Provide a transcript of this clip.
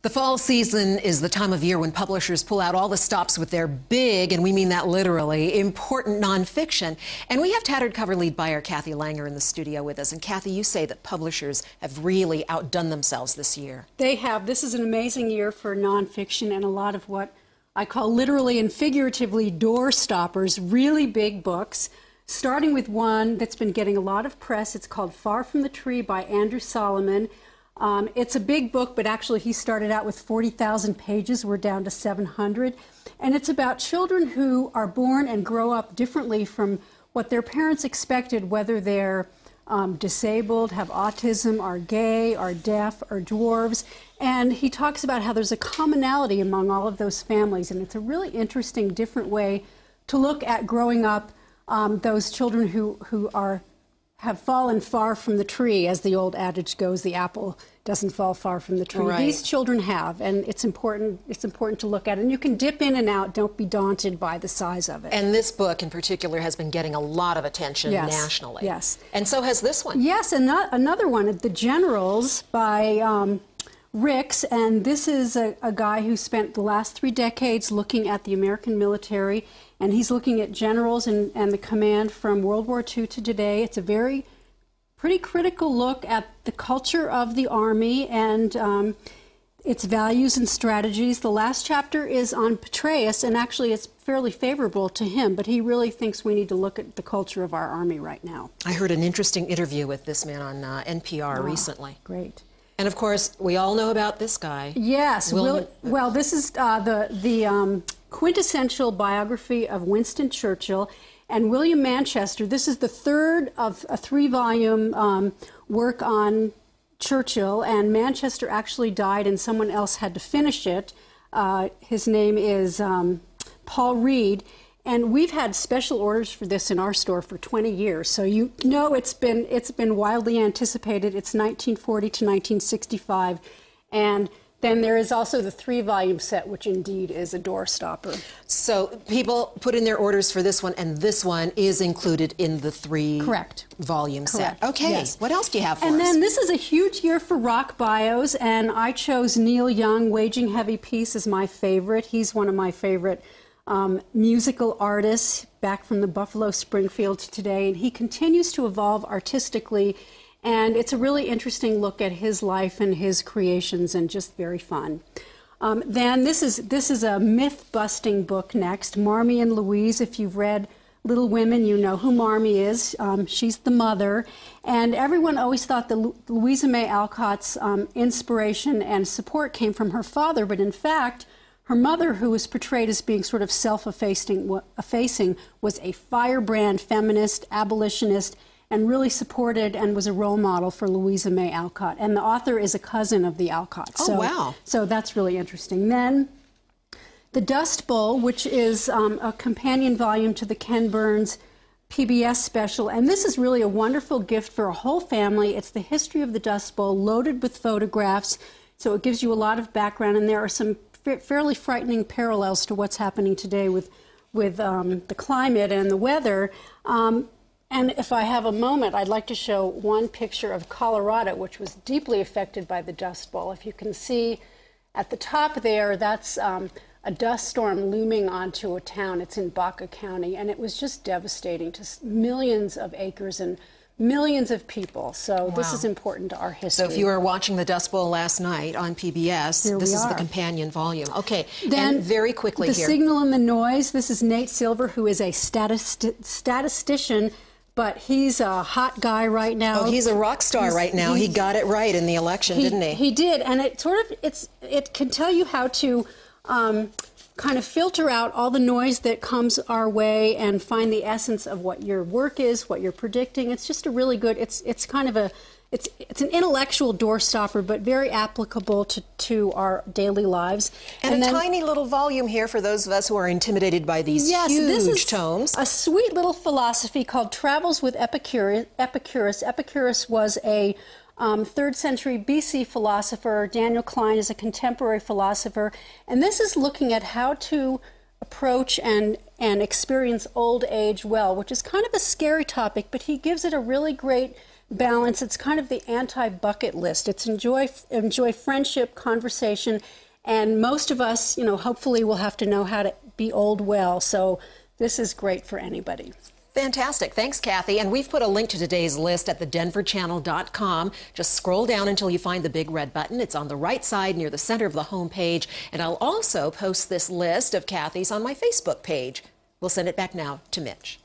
The fall season is the time of year when publishers pull out all the stops with their big, and we mean that literally, important nonfiction. And we have Tattered cover lead buyer Cathy Langer in the studio with us. And Cathy, you say that publishers have really outdone themselves this year. They have. This is an amazing year for nonfiction and a lot of what I call literally and figuratively door stoppers, really big books, starting with one that's been getting a lot of press. It's called Far from the Tree by Andrew Solomon. It's a big book, but actually he started out with 40,000 pages. We're down to 700. And it's about children who are born and grow up differently from what their parents expected, whether they're disabled, have autism, are gay, are deaf, are dwarves. And he talks about how there's a commonality among all of those families. And it's a really interesting, different way to look at growing up, those children who have fallen far from the tree. As the old adage goes, the apple doesn't fall far from the tree. Right. These children have, and it's important to look at. And you can dip in and out. Don't be daunted by the size of it. And this book in particular has been getting a lot of attention nationally. Yes. And so has this one. Yes, and another one, The Generals by Ricks, and this is a guy who spent the last 3 decades looking at the American military, and he's looking at generals and the command from World War II to today. It's a pretty critical look at the culture of the Army and its values and strategies. The last chapter is on Petraeus, and actually it's fairly favorable to him, but he really thinks we need to look at the culture of our Army right now. I heard an interesting interview with this man on NPR recently. Great. And of course, we all know about this guy. Yes. Well, this is the quintessential biography of Winston Churchill and William Manchester. This is the third of a 3-volume work on Churchill, and Manchester actually died and someone else had to finish it. His name is Paul Reed. And we've had special orders for this in our store for 20 years, so you know it's been wildly anticipated. It's 1940 to 1965, and then there is also the 3-volume set, which indeed is a door stopper. So people put in their orders for this one, and this one is included in the 3-volume set. Okay. Yes. What else do you have for us? And then this is a huge year for rock bios, and I chose Neil Young, Waging Heavy Peace, as my favorite. He's one of my favorite musical artists, back from the Buffalo Springfield to today, and he continues to evolve artistically, and it's a really interesting look at his life and his creations, and just very fun. Then this is a myth-busting book next, Marmee and Louise. If you've read Little Women, you know who Marmee is. She's the mother, and everyone always thought that Louisa May Alcott's inspiration and support came from her father, but in fact, her mother, who was portrayed as being sort of self-effacing, was a firebrand feminist, abolitionist, and really supported and was a role model for Louisa May Alcott. And the author is a cousin of the Alcotts. Oh, wow. So that's really interesting. Then The Dust Bowl, which is a companion volume to the Ken Burns PBS special. And this is really a wonderful gift for a whole family. It's the history of the Dust Bowl, loaded with photographs. So it gives you a lot of background, and there are some fairly frightening parallels to what's happening today with the climate and the weather. And if I have a moment, I'd like to show one picture of Colorado, which was deeply affected by the Dust Bowl. If you can see at the top there, that's a dust storm looming onto a town. It's in Baca County, and it was just devastating to millions of acres and millions of people. So this is important to our history. So if you were watching the Dust Bowl last night on PBS, this is the companion volume. Okay, then and very quickly The here. Signal and the Noise. This is Nate Silver, who is a statistician, but he's a hot guy right now. Oh, he's a rock star right now. He got it right in the election, didn't he? He did, and it can tell you how to kind of filter out all the noise that comes our way and find the essence of what your work is, what you're predicting. It's just a really good, it's an intellectual door stopper, but very applicable to our daily lives. And a tiny little volume here for those of us who are intimidated by these huge tomes. A sweet little philosophy called Travels with Epicurus. Epicurus was a 3rd century BC philosopher. Daniel Klein is a contemporary philosopher. And this is looking at how to approach and experience old age well, which is kind of a scary topic, but he gives it a really great balance. It's kind of the anti-bucket list. It's enjoy friendship, conversation, and most of us, hopefully will have to know how to be old well. So this is great for anybody. Fantastic. Thanks, Cathy. And we've put a link to today's list at thedenverchannel.com. Just scroll down until you find the big red button. It's on the right side near the center of the home page. And I'll also post this list of Cathy's on my Facebook page. We'll send it back now to Mitch.